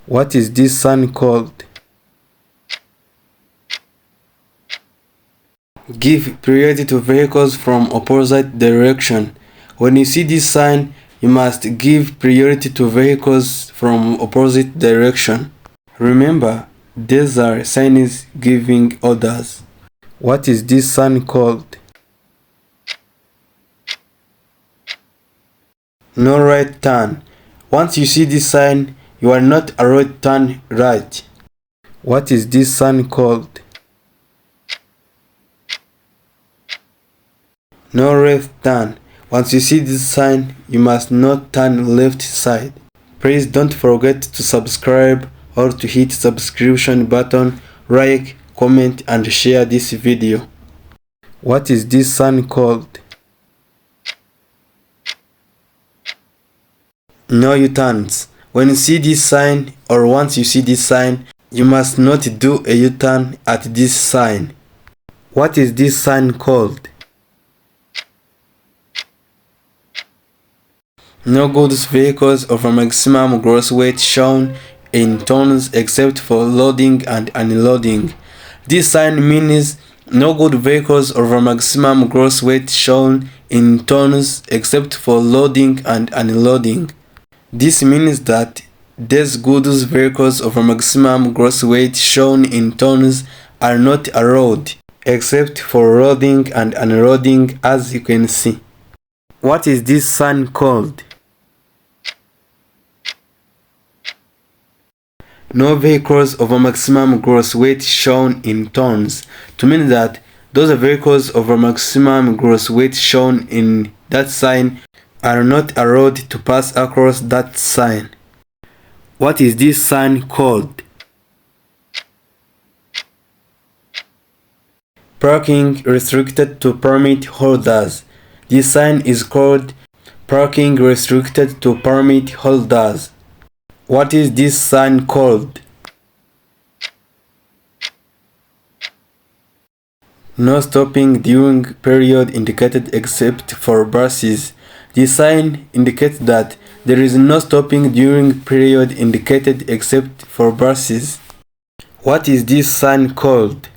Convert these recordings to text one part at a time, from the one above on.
What is this sign called? Give priority to vehicles from opposite direction. When you see this sign, you must give priority to vehicles from opposite direction. Remember, these are signs giving orders. What is this sign called? No right turn. Once you see this sign, you are not allowed to turn right. What is this sign called? No left turn. Once you see this sign, you must not turn left side. Please don't forget to subscribe or to hit subscription button, like, comment and share this video. What is this sign called? No U-turns. When you see this sign or once you see this sign, you must not do a U-turn at this sign. What is this sign called? No goods vehicles over maximum gross weight shown in tons except for loading and unloading. This sign means no good vehicles over maximum gross weight shown in tons except for loading and unloading. This means that these goods vehicles over maximum gross weight shown in tons are not allowed except for loading and unloading, as you can see. What is this sign called? No vehicles over maximum gross weight shown in tons, to mean that those vehicles over maximum gross weight shown in that sign are not allowed to pass across that sign. What is this sign called? Parking restricted to permit holders. This sign is called parking restricted to permit holders. What is this sign called? No stopping during period indicated except for buses. This sign indicates that there is no stopping during period indicated except for buses. What is this sign called?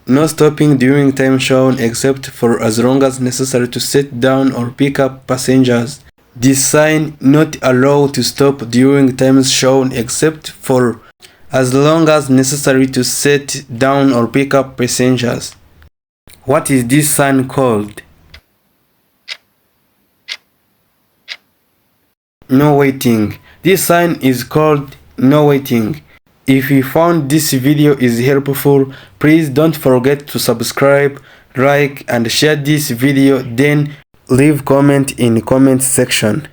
No stopping during time shown except for as long as necessary to sit down or pick up passengers. This sign not allowed to stop during times shown except for as long as necessary to sit down or pick up passengers. What is this sign called? No waiting. This sign is called no waiting. If you found this video is helpful, please don't forget to subscribe, like and share this video, then leave comment in comment section.